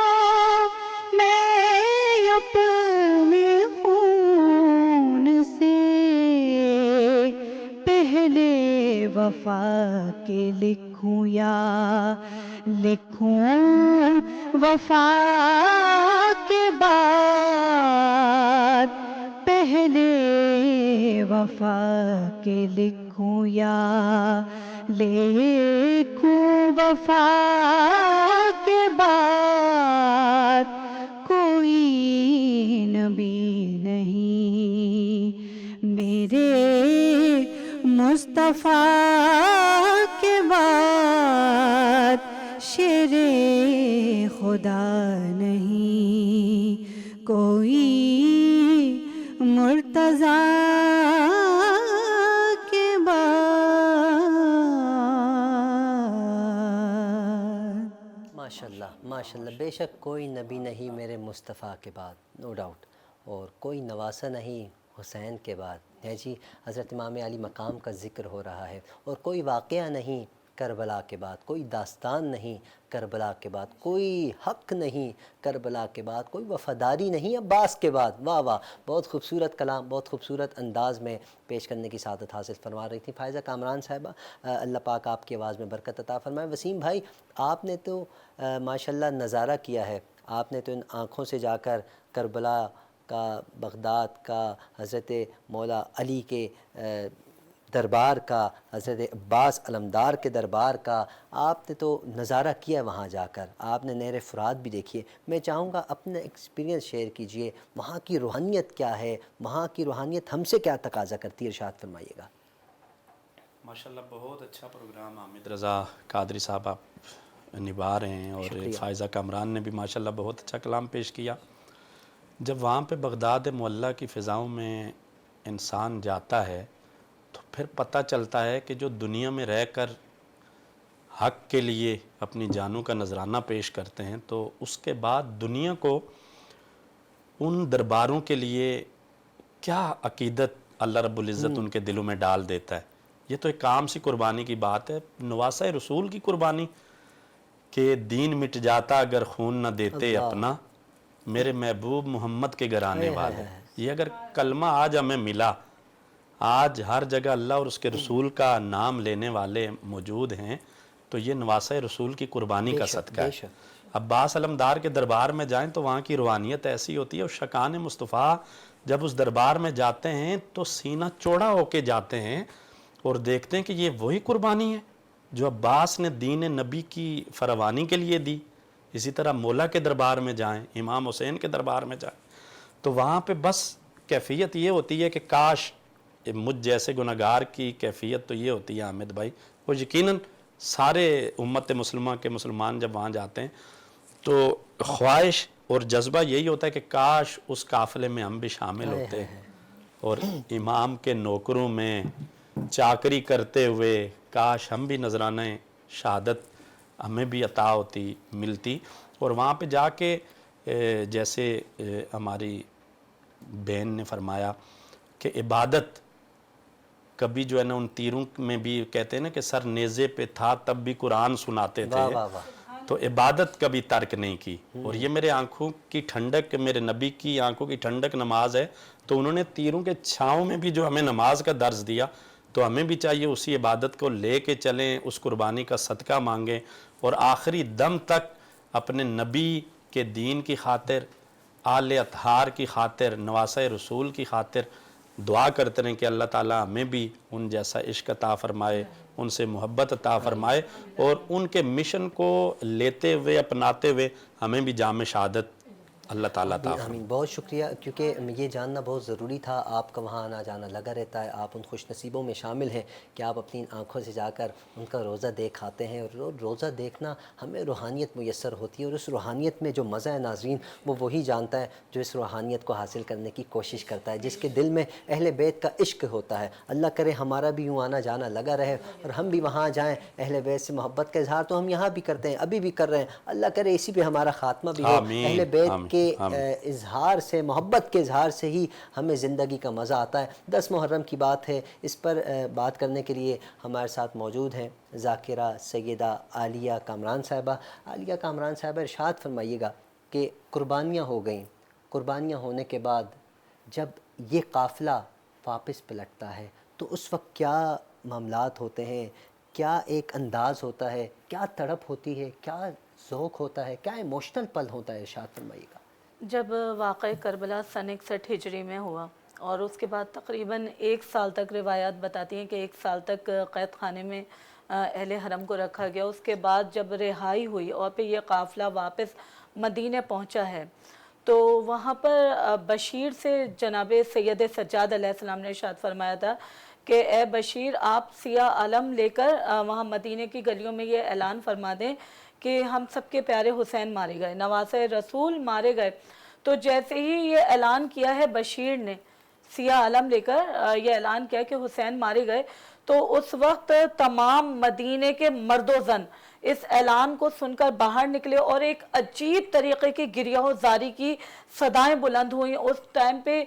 میں اپنے خون سے پہلے وفا وفا کے لکھوں یا لکھوں وفا کے بعد، پہلے وفا کے لکھوں یا لکھوں وفا کے بعد، کوئی نبی نہیں میرے مصطفیٰ کے بعد، شیر خدا نہیں کوئی مرتضیٰ کے بعد۔ ماشاءاللہ ماشاءاللہ، بے شک کوئی نبی نہیں میرے مصطفیٰ کے بعد، نو ڈاؤٹ، اور کوئی نواسہ نہیں حسین کے بعد ہے جی۔ حضرت امام علی مقام کا ذکر ہو رہا ہے، اور کوئی واقعہ نہیں کربلا کے بعد، کوئی داستان نہیں کربلا کے بعد، کوئی حق نہیں کربلا کے بعد، کوئی وفاداری نہیں عباس کے بعد۔ واہ واہ، بہت خوبصورت کلام، بہت خوبصورت انداز میں پیش کرنے کی سعادت حاصل فرما رہی تھی فائزہ کامران صاحبہ۔ اللہ پاک آپ کی آواز میں برکت عطا فرمائے۔ وسیم بھائی، آپ نے تو ماشاءاللہ نظارہ کیا ہے، آپ نے تو ان آنکھوں سے جا کر کربلا کا، بغداد کا، حضرت مولا علی کے دربار کا، حضرت عباس علمدار کے دربار کا آپ نے تو نظارہ کیا وہاں جا کر، آپ نے نہر فرات بھی دیکھی ہے۔ میں چاہوں گا اپنا ایکسپیرینس شیئر کیجئے، وہاں کی روحانیت کیا ہے، وہاں کی روحانیت ہم سے کیا تقاضا کرتی ہے، ارشاد فرمائیے گا۔ ماشاءاللہ بہت اچھا پروگرام حامد رضا قادری صاحب آپ نبھا رہے ہیں، اور فائزہ کامران نے بھی ماشاءاللہ بہت اچھا کلام پیش کیا۔ جب وہاں پہ بغداد معلیٰ کی فضاؤں میں انسان جاتا ہے تو پھر پتہ چلتا ہے کہ جو دنیا میں رہ کر حق کے لیے اپنی جانوں کا نذرانہ پیش کرتے ہیں، تو اس کے بعد دنیا کو ان درباروں کے لیے کیا عقیدت اللہ رب العزت ان کے دلوں میں ڈال دیتا ہے۔ یہ تو ایک عام سی قربانی کی بات ہے، نواسہ رسول کی قربانی، کہ دین مٹ جاتا اگر خون نہ دیتے اپنا، میرے محبوب محمد کے گھرانے والے۔ یہ اگر کلمہ آج ہمیں ملا، آج ہر جگہ اللہ اور اس کے رسول کا نام لینے والے موجود ہیں، تو یہ نواسہ رسول کی قربانی کا صدقہ ہے۔ عباس علمدار کے دربار میں جائیں تو وہاں کی روحانیت ایسی ہوتی ہے، اور شکان مصطفیٰ جب اس دربار میں جاتے ہیں تو سینہ چوڑا ہو کے جاتے ہیں اور دیکھتے ہیں کہ یہ وہی قربانی ہے جو عباس نے دین نبی کی فروانی کے لیے دی۔ اسی طرح مولا کے دربار میں جائیں، امام حسین کے دربار میں جائیں، تو وہاں پہ بس کیفیت یہ ہوتی ہے کہ کاش مجھ جیسے گناہگار کی کیفیت تو یہ ہوتی ہے حامد بھائی، وہ یقیناً سارے امت مسلمہ کے مسلمان جب وہاں جاتے ہیں تو خواہش اور جذبہ یہی ہوتا ہے کہ کاش اس قافلے میں ہم بھی شامل ہوتے اور امام کے نوکروں میں چاکری کرتے ہوئے کاش ہم بھی نذرانہ شہادت ہمیں بھی عطا ہوتی، ملتی۔ اور وہاں پہ جا کے جیسے ہماری بہن نے فرمایا کہ عبادت کبھی جو ہے نا ان تیروں میں بھی کہتے ہیں نا کہ سر نیزے پہ تھا تب بھی قرآن سناتے تھے، تو عبادت کبھی ترک نہیں کی۔ اور یہ میرے آنکھوں کی ٹھنڈک، میرے نبی کی آنکھوں کی ٹھنڈک نماز ہے، تو انہوں نے تیروں کے چھاؤں میں بھی جو ہمیں نماز کا درس دیا، تو ہمیں بھی چاہیے اسی عبادت کو لے کے چلیں، اس قربانی کا صدقہ مانگیں، اور آخری دم تک اپنے نبی کے دین کی خاطر، آل اطہار کی خاطر، نواسہ رسول کی خاطر دعا کرتے رہیں کہ اللہ تعالیٰ ہمیں بھی ان جیسا عشق عطا فرمائے، ان سے محبت عطا فرمائے، اور ان کے مشن کو لیتے ہوئے، اپناتے ہوئے ہمیں بھی جام شہادت اللہ تعالیٰ عطا فرمائے۔ آمین، بہت شکریہ، کیونکہ یہ جاننا بہت ضروری تھا، آپ کا وہاں آنا جانا لگا رہتا ہے، آپ ان خوش نصیبوں میں شامل ہیں کہ آپ اپنی آنکھوں سے جا کر ان کا روزہ دیکھ آتے ہیں، اور روزہ دیکھنا ہمیں روحانیت میسر ہوتی ہے، اور اس روحانیت میں جو مزہ ہے ناظرین وہ وہی جانتا ہے جو اس روحانیت کو حاصل کرنے کی کوشش کرتا ہے، جس کے دل میں اہل بیت کا عشق ہوتا ہے۔ اللہ کرے ہمارا بھی یوں آنا جانا لگا رہے اور ہم بھی وہاں جائیں، اہل بیت سے محبت کا اظہار تو ہم یہاں بھی کرتے ہیں، ابھی بھی کر رہے ہیں، اللہ کرے اسی پہ ہمارا خاتمہ بھی ہو۔ اہل بیت کے اظہار سے، محبت کے اظہار سے ہی ہمیں زندگی کا مزہ آتا ہے۔ 10 محرم کی بات ہے، اس پر بات کرنے کے لیے ہمارے ساتھ موجود ہیں ذاکرہ سیدہ عالیہ کامران صاحبہ۔ عالیہ کامران صاحبہ، ارشاد فرمائیے گا کہ قربانیاں ہو گئیں، قربانیاں ہونے کے بعد جب یہ قافلہ واپس پلٹتا ہے تو اس وقت کیا معاملات ہوتے ہیں، کیا ایک انداز ہوتا ہے، کیا تڑپ ہوتی ہے، کیا ذوق ہوتا ہے، کیا ایموشنل پل ہوتا ہے، ارشاد فرمائیے گا۔ جب واقعہ کربلا سن 61 ہجری میں ہوا اور اس کے بعد تقریباً 1 سال تک روایات بتاتی ہیں کہ 1 سال تک قید خانے میں اہل حرم کو رکھا گیا، اس کے بعد جب رہائی ہوئی اور پھر یہ قافلہ واپس مدینہ پہنچا ہے تو وہاں پر بشیر سے جناب سید سجاد علیہ السلام نے ارشاد فرمایا تھا کہ اے بشیر آپ سیاہ علم لے کر وہاں مدینہ کی گلیوں میں یہ اعلان فرما دیں کہ ہم سب کے پیارے حسین مارے گئے، نواسۂ رسول مارے گئے۔ تو جیسے ہی یہ اعلان کیا ہے بشیر نے سیاہ علم لے کر یہ اعلان کیا کہ حسین مارے گئے، تو اس وقت تمام مدینے کے مرد و زن اس اعلان کو سن کر باہر نکلے اور ایک عجیب طریقے کی گریہ و زاری کی صدائیں بلند ہوئیں۔ اس ٹائم پہ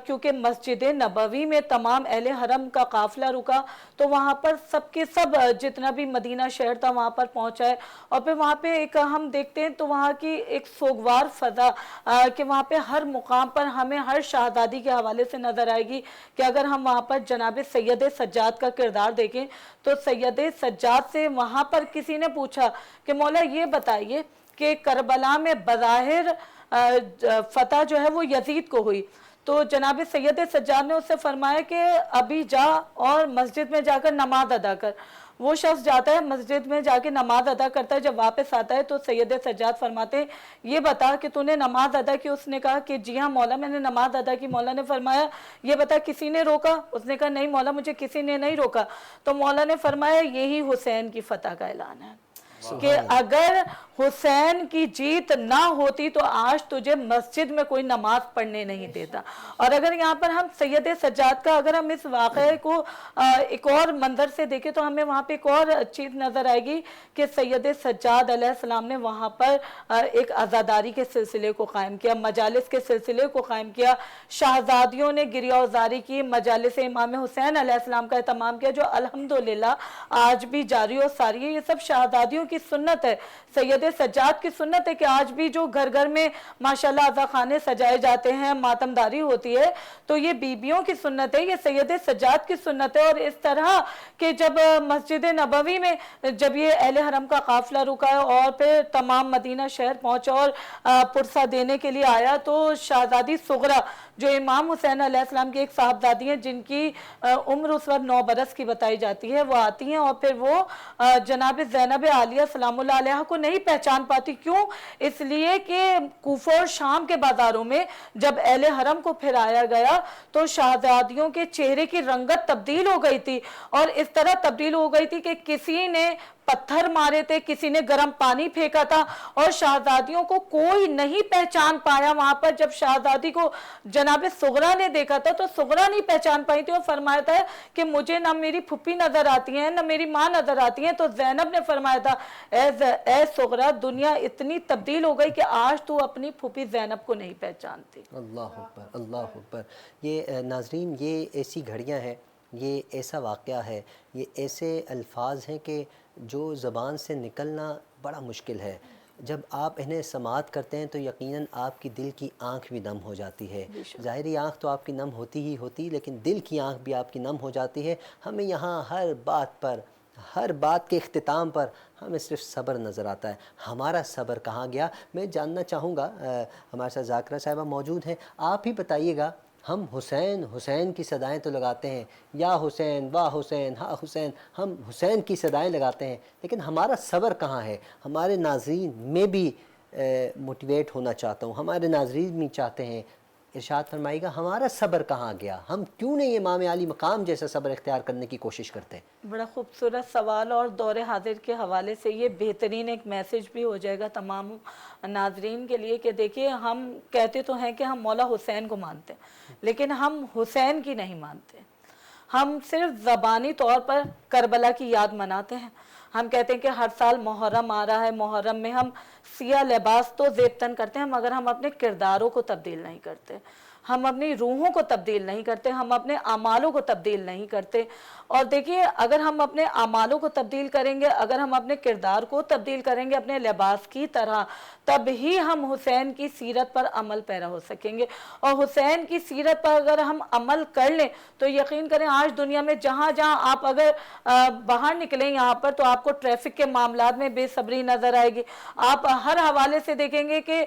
کیونکہ مسجد نبوی میں تمام اہل حرم کا قافلہ رکا تو وہاں پر سب کے سب جتنا بھی مدینہ شہر تھا وہاں پر پہنچا ہے، اور پھر وہاں پہ ایک ہم دیکھتے ہیں تو وہاں کی ایک سوگوار فضا کہ وہاں پہ ہر مقام پر ہمیں ہر شہزادی کے حوالے سے نظر آئے گی کہ اگر ہم وہاں پر جناب سید سجاد کا کردار دیکھیں تو سید سجاد سے وہاں پر کسی نے پوچھا کہ مولا یہ بتائیے کہ کربلا میں بظاہر فتح جو ہے وہ یزید کو ہوئی، تو جناب سید سجاد نے اس سے فرمایا کہ ابھی جا اور مسجد میں جا کر نماز ادا کر۔ وہ شخص جاتا ہے مسجد میں جا کے نماز ادا کرتا ہے، جب واپس آتا ہے تو سید سجاد فرماتے ہیں یہ بتا کہ تو نے نماز ادا کی؟ اس نے کہا کہ جی ہاں مولا میں نے نماز ادا کی۔ مولا نے فرمایا یہ بتا کسی نے روکا؟ اس نے کہا نہیں مولا مجھے کسی نے نہیں روکا۔ تو مولا نے فرمایا یہی حسین کی فتح کا اعلان ہے کہ اگر حسین کی جیت نہ ہوتی تو آج تجھے مسجد میں کوئی نماز پڑھنے نہیں دیتا۔ اور اگر یہاں پر ہم سید سجاد کا اگر ہم اس واقعے کو ایک اور منظر سے دیکھیں تو ہمیں وہاں پہ ایک اور چیز نظر آئے گی کہ سید سجاد علیہ السلام نے وہاں پر ایک عزاداری کے سلسلے کو قائم کیا، مجالس کے سلسلے کو قائم کیا، شہزادیوں نے گریہ وزاری کی، مجالس امام حسین علیہ السلام کا اہتمام کیا جو الحمدللہ آج بھی جاری و ساری ہے۔ یہ سب شہزادیوں کی سنت ہے، سید سجاد کی سنت ہے کہ آج بھی جو گھر گھر میں ماشاءاللہ عزاخانے سجائے جاتے ہیں، ماتمداری ہوتی ہے، تو یہ بیبیوں کی سنت ہے، یہ سید سجاد کی سنت ہے۔ اور اس طرح کہ جب مسجد نبوی میں جب یہ اہل حرم کا قافلہ رکا ہے اور پھر تمام مدینہ شہر پہنچا اور پرسہ دینے کے لیے آیا تو شہزادی صغرا جو امام حسین علیہ السلام کی ایک صاحبزادی ہیں جن کی عمر اس وقت 9 برس کی بتائی جاتی ہے، وہ آتی ہیں اور پھر وہ جناب زینب عالیہ سلام اللہ علیہ کو نہیں پہچان پاتی۔ کیوں؟ اس لیے کہ کوفہ اور شام کے بازاروں میں جب اہل حرم کو پھرایا گیا تو شہزادیوں کے چہرے کی رنگت تبدیل ہو گئی تھی، اور اس طرح تبدیل ہو گئی تھی کہ کسی نے پتھر مارے تھے، کسی نے گرم پانی پھینکا تھا، اور شہزادیوں کو کوئی نہیں پہچان پایا۔ وہاں پر جب شہزادی کو جناب صغرا نے دیکھا تھا تو صغرا نہیں پہچان پائی تھی، اور فرمایا تھا کہ مجھے نہ میری پھپھی نظر آتی ہیں نہ میری ماں نظر آتی ہیں۔ تو زینب نے فرمایا تھا اے صغرا دنیا اتنی تبدیل ہو گئی کہ آج تو اپنی پھپھی زینب کو نہیں پہچانتی۔ اللہ اکبر، اللہ اکبر۔ یہ ناظرین یہ ایسی گھڑیاں ہیں، یہ ایسا واقعہ ہے، یہ ایسے الفاظ ہیں کہ جو زبان سے نکلنا بڑا مشکل ہے۔ جب آپ انہیں سماعت کرتے ہیں تو یقیناً آپ کی دل کی آنکھ بھی نم ہو جاتی ہے۔ ظاہری آنکھ تو آپ کی نم ہوتی ہی ہوتی، لیکن دل کی آنکھ بھی آپ کی نم ہو جاتی ہے۔ ہمیں یہاں ہر بات پر، ہر بات کے اختتام پر ہمیں صرف صبر نظر آتا ہے۔ ہمارا صبر کہاں گیا؟ میں جاننا چاہوں گا، ہمارے ساتھ ذاکرہ صاحبہ موجود ہیں، آپ ہی بتائیے گا۔ ہم حسین حسین کی صدائیں تو لگاتے ہیں، یا حسین واہ حسین ہاں حسین، ہم حسین کی صدائیں لگاتے ہیں، لیکن ہمارا صبر کہاں ہے؟ ہمارے ناظرین میں بھی موٹیویٹ ہونا چاہتا ہوں، ہمارے ناظرین بھی چاہتے ہیں، ارشاد فرمائیے گا ہمارا صبر کہاں گیا؟ ہم کیوں نہیں امام علی مقام جیسا صبر اختیار کرنے کی کوشش کرتے ہیں؟ بڑا خوبصورت سوال، اور دور حاضر کے حوالے سے یہ بہترین ایک میسیج بھی ہو جائے گا تمام ناظرین کے لیے کہ دیکھیے ہم کہتے تو ہیں کہ ہم مولا حسین کو مانتے ہیں لیکن ہم حسین کی نہیں مانتے۔ ہم صرف زبانی طور پر کربلا کی یاد مناتے ہیں، ہم کہتے ہیں کہ ہر سال محرم آ رہا ہے، محرم میں ہم سیاہ لباس تو زیب تن کرتے ہیں مگر ہم اپنے کرداروں کو تبدیل نہیں کرتے۔ ہم اپنی روحوں کو تبدیل نہیں کرتے, ہم اپنے اعمالوں کو تبدیل نہیں کرتے. اور دیکھیے اگر ہم اپنے اعمالوں کو تبدیل کریں گے, اگر ہم اپنے کردار کو تبدیل کریں گے اپنے لباس کی طرح, تب ہی ہم حسین کی سیرت پر عمل پیرا ہو سکیں گے. اور حسین کی سیرت پر اگر ہم عمل کر لیں تو یقین کریں آج دنیا میں جہاں جہاں آپ اگر باہر نکلیں یہاں پر تو آپ کو ٹریفک کے معاملات میں بے صبری نظر آئے گی. آپ ہر حوالے سے دیکھیں گے کہ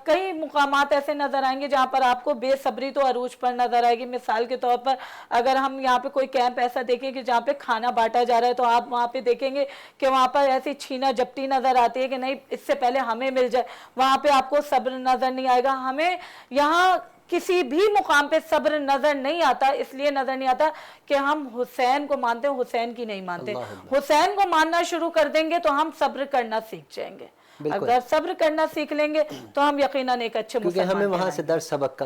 کئی مقامات ایسے نظر آئیں گے جہاں پر آپ کو بے صبری تو عروج پر نظر آئے گی. مثال کے طور پر اگر ہم یہاں پہ کوئی کیمپ ایسا دیکھیں کہ جہاں پہ کھانا بانٹا جا رہا ہے تو آپ وہاں پہ دیکھیں گے کہ وہاں پر ایسی چھینا جپٹی نظر آتی ہے کہ نہیں اس سے پہلے ہمیں مل جائے. وہاں پہ آپ کو صبر نظر نہیں آئے گا. ہمیں یہاں کسی بھی مقام پہ صبر نظر نہیں آتا, اس لیے نظر نہیں آتا کہ ہم حسین کو مانتے ہیں, حسین کی نہیں مانتے. حسین کو ماننا شروع کر دیں گے تو ہم صبر کرنا سیکھ جائیں گے. اگر صبر کرنا سیکھ لیں گے تو ہم یقیناً ایک اچھے مسلمان کیونکہ ہمیں وہاں کہلائیں سے گے. در صبر کا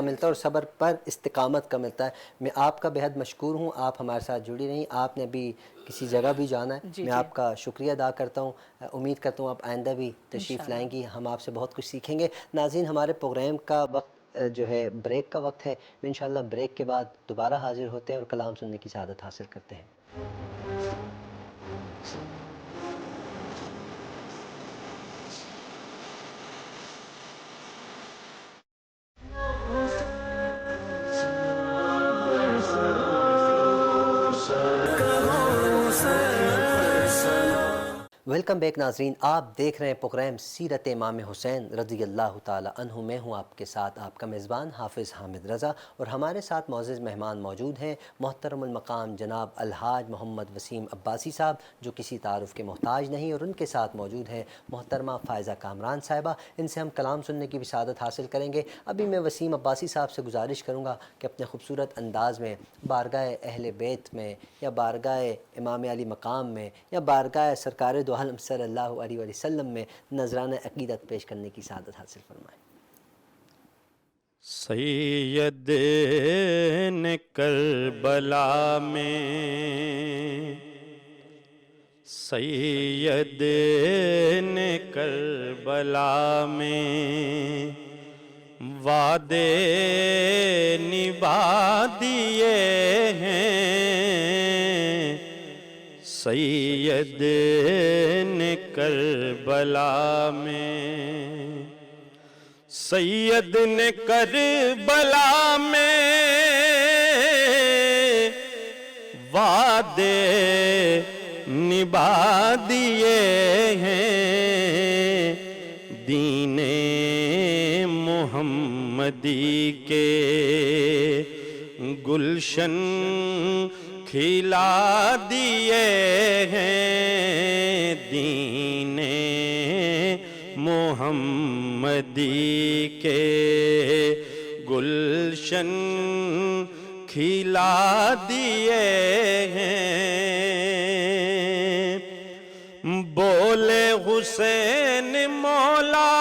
ملتا ہے, اور صبر پر استقامت کا ملتا ہے. میں آپ کا بہت مشکور ہوں, آپ ہمارے ساتھ جڑی رہیں. آپ نے بھی کسی جگہ بھی جانا ہے, میں آپ کا شکریہ ادا کرتا ہوں. امید کرتا ہوں آپ آئندہ بھی تشریف لائیں گی, ہم آپ سے بہت کچھ سیکھیں گے. ناظرین ہمارے پروگرام کا وقت جو ہے بریک کا وقت ہے. انشاءاللہ بریک کے بعد دوبارہ حاضر ہوتے ہیں اور کلام سننے کی سعادت حاصل کرتے ہیں. ویلکم بیک ناظرین, آپ دیکھ رہے ہیں پروگرام سیرت امام حسین رضی اللہ تعالی عنہ. میں ہوں آپ کے ساتھ آپ کا میزبان حافظ حامد رضا, اور ہمارے ساتھ معزز مہمان موجود ہیں. محترم المقام جناب الحاج محمد وسیم عباسی صاحب جو کسی تعارف کے محتاج نہیں, اور ان کے ساتھ موجود ہیں محترمہ فائزہ کامران صاحبہ. ان سے ہم کلام سننے کی بھی سعادت حاصل کریں گے. ابھی میں وسیم عباسی صاحب سے گزارش کروں گا کہ اپنے خوبصورت انداز میں بارگاہ اہل بیت میں, یا بارگاہ امام علی مقام میں, یا بارگاہ سرکار دو عالم صلی اللہ علیہ وسلم میں نذرانہ عقیدت پیش کرنے کی سعادت حاصل فرمائیں. سید نے کربلا میں, سید نے کربلا میں وعدے نبھا دیے ہیں. سید نے کربلا میں, سید نے کربلا میں وعدے نبھا دیے ہیں. دین محمدی کے گلشن کھلا دیے ہیں. دین محمدی کے گلشن کھلا دیے ہیں. بولے حسین مولا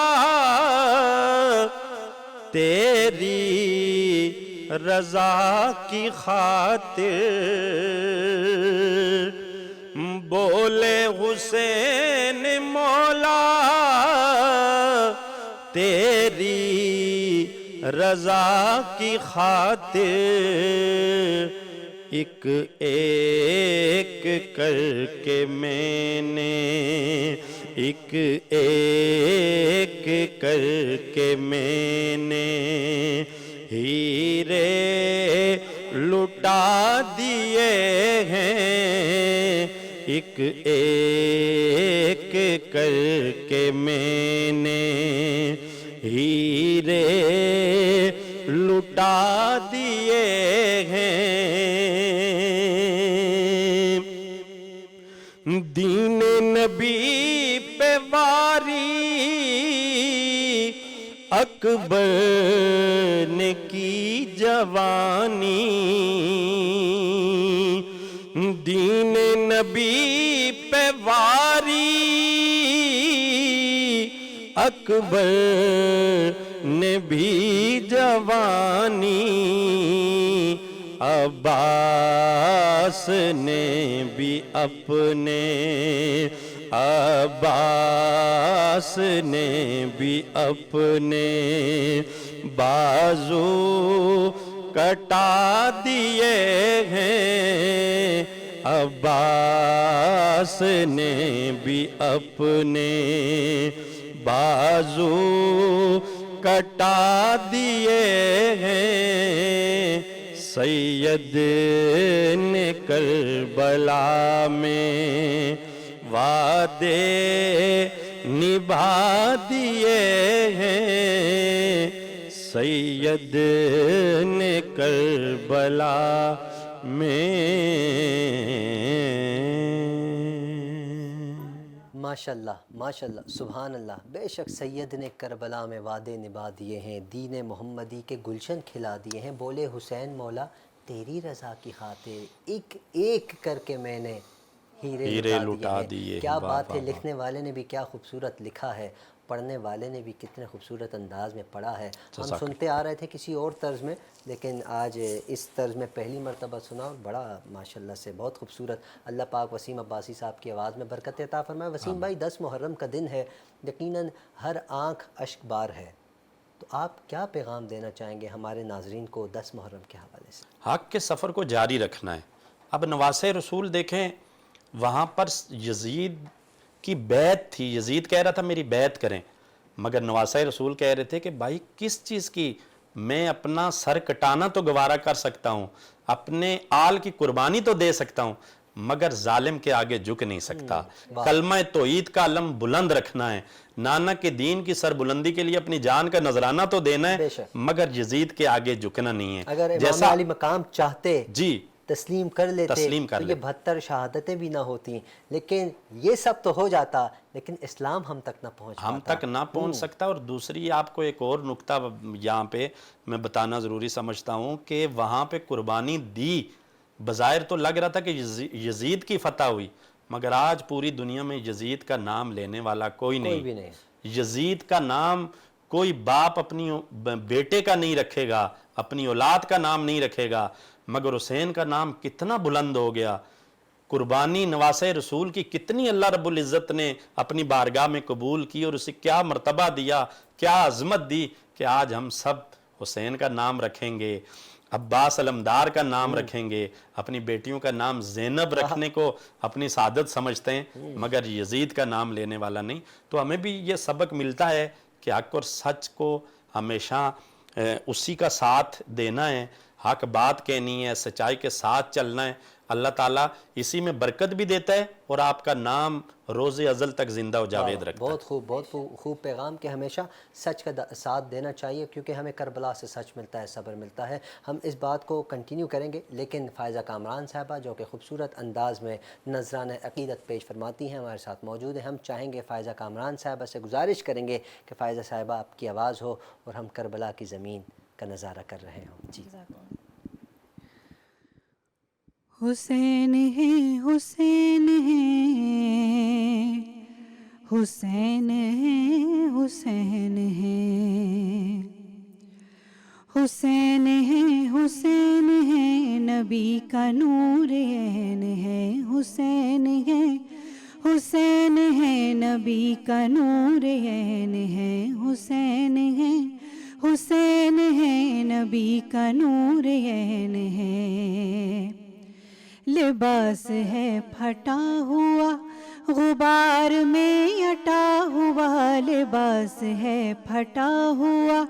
تیری رضا کی خاطر, بولے حسین مولا تیری رضا کی خاطر, ایک ایک کر کے میں نے, ایک ایک کر کے میں نے ہیرے لٹا دیے ہیں. ایک ایک کر کے میں نے ہیرے لٹا دیے ہیں. دین نبی پہ واری اکبر نے کی جوانی, دین نبی پہ واری اکبر نے بھی جوانی, عباس نے بھی اپنے عباس نے بھی اپنے بازو کٹا دیے ہیں، عباس نے بھی اپنے بازو کٹا دیے ہیں، سید نے کربلا میں وعدے نبھا دیے ہیں، سید نے کربلا ماشاءاللہ ماشاءاللہ سبحان اللہ. بے شک سید نے کربلا میں وعدے نبھا دیے ہیں، دین محمدی کے گلشن کھلا دیے ہیں. بولے حسین مولا تیری رضا کی خاطر ایک ایک کر کے میں نے ہیرے لٹا دیے ہیں. کیا بات ہے، لکھنے والے نے بھی کیا خوبصورت لکھا ہے، پڑھنے والے نے بھی کتنے خوبصورت انداز میں پڑھا ہے. ہم سنتے آ رہے تھے کسی اور طرز میں، لیکن آج اس طرز میں پہلی مرتبہ سنا اور بڑا ماشاءاللہ سے بہت خوبصورت. اللہ پاک وسیم عباسی صاحب کی آواز میں برکت عطا فرمائے. وسیم بھائی 10 محرم کا دن ہے، یقیناً ہر آنکھ اشک بار ہے، تو آپ کیا پیغام دینا چاہیں گے ہمارے ناظرین کو 10 محرم کے حوالے سے؟ حق کے سفر کو جاری رکھنا ہے. اب نواسۂ رسول دیکھیں، وہاں پر یزید کی بیعت تھی، یزید کہہ رہا تھا میری بیعت کریں، مگر نواسۂ رسول کہہ رہے تھے کہ بھائی کس چیز کی، میں اپنا سر کٹانا تو گوارا کر سکتا ہوں، اپنے آل کی قربانی تو دے سکتا ہوں، مگر ظالم کے آگے جھک نہیں سکتا. کلمہ توحید کا علم بلند رکھنا ہے، نانا کے دین کی سر بلندی کے لیے اپنی جان کا نذرانہ تو دینا ہے، مگر یزید کے آگے جھکنا نہیں ہے. اگر امام علی مقام چاہتے جی تسلیم کر لیتے تو یہ 72 شہادتیں بھی نہ ہوتی، لیکن یہ سب تو ہو جاتا، لیکن اسلام ہم تک نہ پہنچ پاتا، ہم تک نہ پہنچ سکتا. اور دوسری آپ کو ایک اور نکتہ یہاں پہ میں بتانا ضروری سمجھتا ہوں کہ وہاں پہ قربانی دی، بظاہر تو لگ رہا تھا کہ یزید کی فتح ہوئی، مگر آج پوری دنیا میں یزید کا نام لینے والا کوئی نہیں. یزید کا نام کوئی باپ اپنی بیٹے کا نہیں رکھے گا، اپنی اولاد کا نام نہیں رکھے گا، مگر حسین کا نام کتنا بلند ہو گیا. قربانی نواسۂ رسول کی کتنی اللہ رب العزت نے اپنی بارگاہ میں قبول کی، اور اسے کیا مرتبہ دیا، کیا عظمت دی کہ آج ہم سب حسین کا نام رکھیں گے، عباس علمدار کا نام رکھیں گے، اپنی بیٹیوں کا نام زینب رکھنے کو اپنی سعادت سمجھتے ہیں، مگر یزید کا نام لینے والا نہیں. تو ہمیں بھی یہ سبق ملتا ہے کہ حق اور سچ کو ہمیشہ اسی کا ساتھ دینا ہے، حق بات کہنی ہے، سچائی کے ساتھ چلنا ہے. اللہ تعالیٰ اسی میں برکت بھی دیتا ہے اور آپ کا نام روز ازل تک زندہ و جاوید رکھتا ہے. بہت خوب پیغام کہ ہمیشہ سچ کا ساتھ دینا چاہیے، کیونکہ ہمیں کربلا سے سچ ملتا ہے، صبر ملتا ہے. ہم اس بات کو کنٹینیو کریں گے، لیکن فائزہ کامران صاحبہ جو کہ خوبصورت انداز میں نذرانہ عقیدت پیش فرماتی ہیں ہمارے ساتھ موجود ہیں. ہم چاہیں گے فائزہ کامران صاحبہ سے گزارش کریں گے کہ فائزہ صاحبہ آپ کی آواز ہو اور ہم کربلا کی زمین کا نظارہ کر رہے ہوں. جی حسین ہے حسین ہے حسین ہے حسین ہے حسین ہے حسین ہے نبی کا نور عین ہے حسین ہے حسین ہے نبی کا نور عین ہے حسین ہے حسین ہے نبی کا نور عین ہے لباس ہے پھٹا ہوا غبار میں اٹا ہوا لباس ہے پھٹا ہوا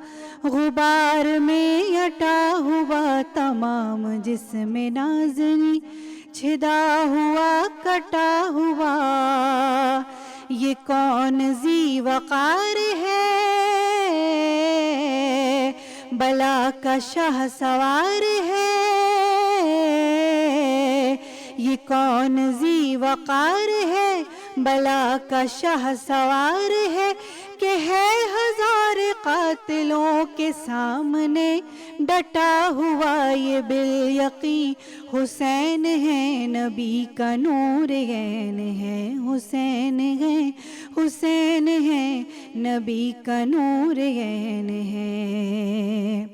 غبار میں اٹا ہوا تمام جسم نازنی چھدا ہوا کٹا ہوا یہ کون ذی وقار ہے بلا کا شاہ سوار ہے یہ کون ذی وقار ہے بلا کا شاہ سوار ہے کہ ہے ہزار قاتلوں کے سامنے ڈٹا ہوا یہ بالیقین حسین ہے نبی کا نور عین ہے حسین ہے حسین ہے نبی کا نور عین ہے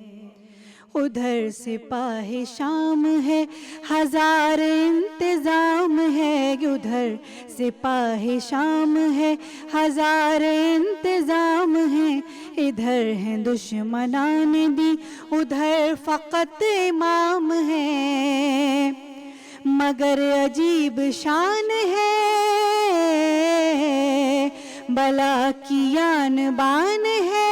ادھر سپاہ شام ہے ہزار انتظام ہے، ادھر سپاہ شام ہے ہزار انتظام ہے، ادھر ہیں دشمنان بھی ادھر فقط امام ہے، مگر عجیب شان ہے بلا کی آن بان ہے،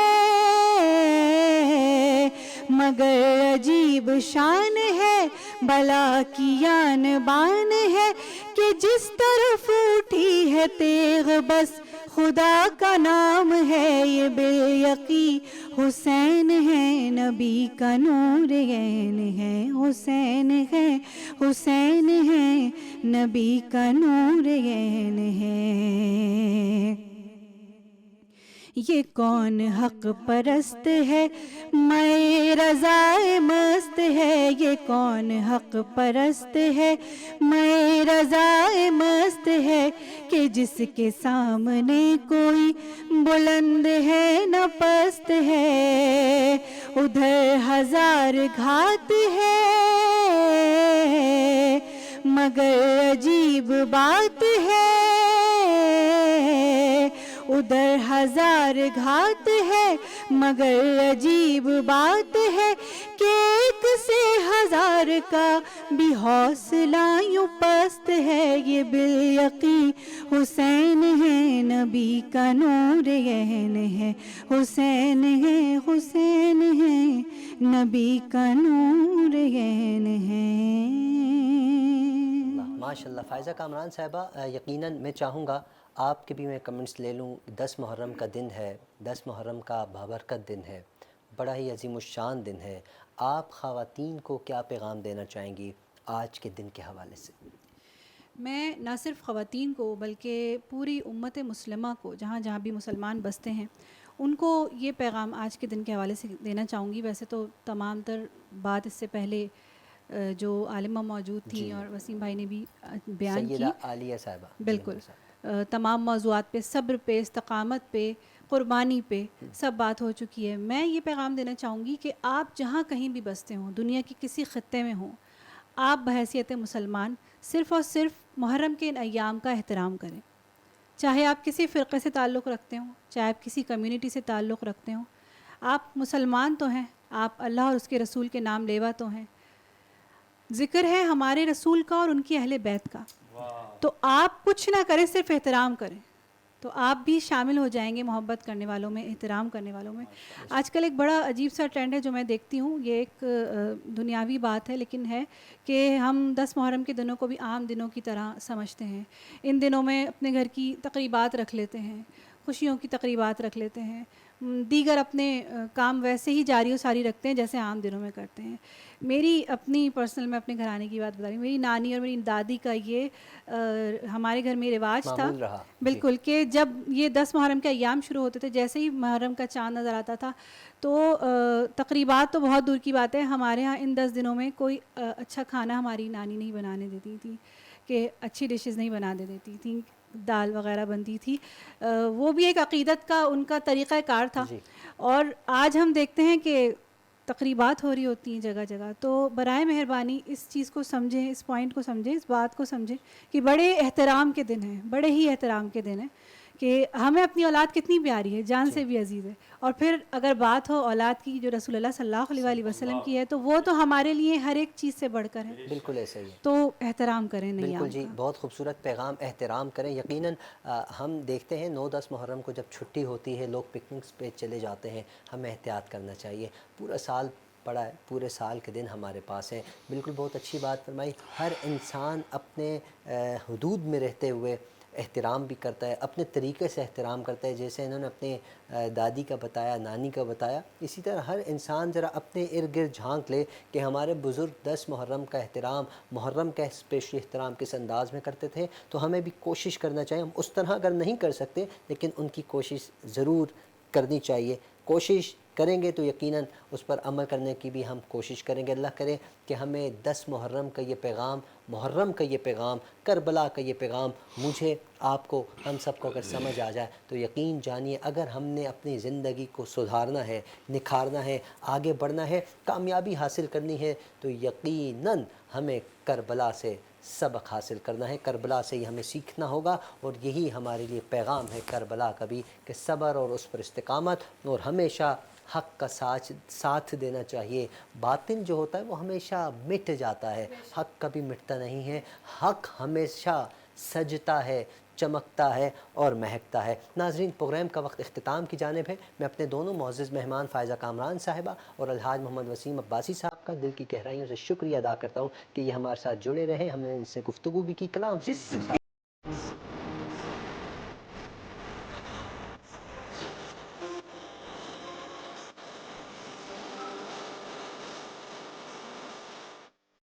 مگر عجیب شان ہے بلا کی آن بان ہے، کہ جس طرف اٹھی ہے تیغ بس خدا کا نام ہے، یہ بے یقی حسین ہے نبی کا نور عین ہے، حسین ہے حسین ہے نبی کا نور عین ہے۔ یہ کون حق پرست ہے میں رضائے مست ہے، یہ کون حق پرست ہے میں رضائے مست ہے، کہ جس کے سامنے کوئی بلند ہے نہ پست ہے، ادھر ہزار گھات ہے مگر عجیب بات ہے، ادھر ہزار گھات ہے مگر عجیب بات ہے، کہ ایک سے ہزار کا بھی حوصلہ یوں پست ہے، یہ بالیقین حسین ہے نبی کا نور عین ہے، حسین ہے حسین ہے نبی کا نور عین ہے۔ ماشاء اللہ فائزہ کامران صاحبہ، یقیناً میں چاہوں گا آپ کے بھی میں کمنٹس لے لوں۔ 10 محرم کا دن ہے، 10 محرم کا بابرکت دن ہے، بڑا ہی عظیم الشان دن ہے، آپ خواتین کو کیا پیغام دینا چاہیں گی آج کے دن کے حوالے سے؟ میں نہ صرف خواتین کو بلکہ پوری امت مسلمہ کو، جہاں جہاں بھی مسلمان بستے ہیں، ان کو یہ پیغام آج کے دن کے حوالے سے دینا چاہوں گی۔ ویسے تو تمام تر بات اس سے پہلے جو عالمہ موجود تھیں اور وسیم بھائی نے بھی بیان کی، سیدہ عالیہ صاحبہ، بالکل تمام موضوعات پہ، صبر پہ، استقامت پہ، قربانی پہ سب بات ہو چکی ہے۔ میں یہ پیغام دینا چاہوں گی کہ آپ جہاں کہیں بھی بستے ہوں، دنیا کی کسی خطے میں ہوں، آپ بحیثیت مسلمان صرف اور صرف محرم کے ان ایام کا احترام کریں، چاہے آپ کسی فرقے سے تعلق رکھتے ہوں، چاہے آپ کسی کمیونٹی سے تعلق رکھتے ہوں، آپ مسلمان تو ہیں، آپ اللہ اور اس کے رسول کے نام لیوا تو ہیں، ذکر ہے ہمارے رسول کا اور ان کی اہل بیت کا، تو آپ کچھ نہ کریں، صرف احترام کریں، تو آپ بھی شامل ہو جائیں گے محبت کرنے والوں میں، احترام کرنے والوں میں۔ آج کل ایک بڑا عجیب سا ٹرینڈ ہے جو میں دیکھتی ہوں، یہ ایک دنیاوی بات ہے لیکن ہے کہ ہم 10 محرم کے دنوں کو بھی عام دنوں کی طرح سمجھتے ہیں، ان دنوں میں اپنے گھر کی تقریبات رکھ لیتے ہیں، خوشیوں کی تقریبات رکھ لیتے ہیں، دیگر اپنے کام ویسے ہی جاری و ساری رکھتے ہیں جیسے عام دنوں میں کرتے ہیں۔ میری اپنی پرسنل، میں اپنے گھرانے کی بات بتا رہی ہوں، میری نانی اور میری دادی کا یہ ہمارے گھر میں رواج تھا بالکل، کہ جب یہ 10 محرم کے ایام شروع ہوتے تھے، جیسے ہی محرم کا چاند نظر آتا تھا تو تقریبات تو بہت دور کی بات ہے، ہمارے ہاں ان 10 دنوں میں کوئی اچھا کھانا ہماری نانی نہیں بنانے دیتی تھی، کہ اچھی ڈشز نہیں بنانے دیتی تھیں، دال وغیرہ بنتی تھی، وہ بھی ایک عقیدت کا ان کا طریقہ کار تھا۔ اور آج ہم دیکھتے ہیں کہ تقریبات ہو رہی ہوتی ہیں جگہ جگہ، تو برائے مہربانی اس چیز کو سمجھیں، اس پوائنٹ کو سمجھیں، اس بات کو سمجھیں کہ بڑے احترام کے دن ہیں، بڑے ہی احترام کے دن ہیں، کہ ہمیں اپنی اولاد کتنی پیاری ہے، جان سے بھی عزیز ہے، اور پھر اگر بات ہو اولاد کی جو رسول اللہ صلی اللہ علیہ وسلم کی ہے تو وہ تو ہمارے لیے ہر ایک چیز سے بڑھ کر ہے، بالکل ایسا ہی ہے، تو احترام کریں نہیں بالکل جی، بہت خوبصورت پیغام، احترام کریں۔ یقیناً ہم دیکھتے ہیں 9-10 محرم کو جب چھٹی ہوتی ہے لوگ پکنکس پہ چلے جاتے ہیں، ہمیں احتیاط کرنا چاہیے، پورا سال پڑا ہے، پورے سال کے دن ہمارے پاس ہیں۔ بالکل بہت اچھی بات فرمائی، ہر انسان اپنے حدود میں رہتے ہوئے احترام بھی کرتا ہے، اپنے طریقے سے احترام کرتا ہے، جیسے انہوں نے اپنے دادی کا بتایا، نانی کا بتایا، اسی طرح ہر انسان ذرا اپنے ارد گرد جھانک لے کہ ہمارے بزرگ 10 محرم کا احترام، محرم کا اسپیشلی احترام کس انداز میں کرتے تھے، تو ہمیں بھی کوشش کرنا چاہیے۔ ہم اس طرح اگر نہیں کر سکتے لیکن ان کی کوشش ضرور کرنی چاہیے، کوشش کریں گے تو یقیناً اس پر عمل کرنے کی بھی ہم کوشش کریں گے۔ اللہ کرے کہ ہمیں 10 محرم کا یہ پیغام کربلا کا یہ پیغام مجھے، آپ کو، ہم سب کو اگر سمجھ آ جائے تو یقین جانیے اگر ہم نے اپنی زندگی کو سدھارنا ہے، نکھارنا ہے، آگے بڑھنا ہے، کامیابی حاصل کرنی ہے تو یقیناً ہمیں کربلا سے سبق حاصل کرنا ہے، کربلا سے ہی ہمیں سیکھنا ہوگا، اور یہی ہمارے لیے پیغام ہے کربلا کا بھی کہ صبر اور اس پر استقامت، اور ہمیشہ حق کا ساتھ دینا چاہیے۔ باطل جو ہوتا ہے وہ ہمیشہ مٹ جاتا ہے، حق کبھی مٹتا نہیں ہے، حق ہمیشہ سجتا ہے، چمکتا ہے اور مہکتا ہے۔ ناظرین، پروگرام کا وقت اختتام کی جانب ہے۔ میں اپنے دونوں معزز مہمان فائزہ کامران صاحبہ اور الحاج محمد وسیم عباسی صاحب کا دل کی گہرائیوں سے شکریہ ادا کرتا ہوں کہ یہ ہمارے ساتھ جڑے رہے، ہم نے ان سے گفتگو بھی کی، کلام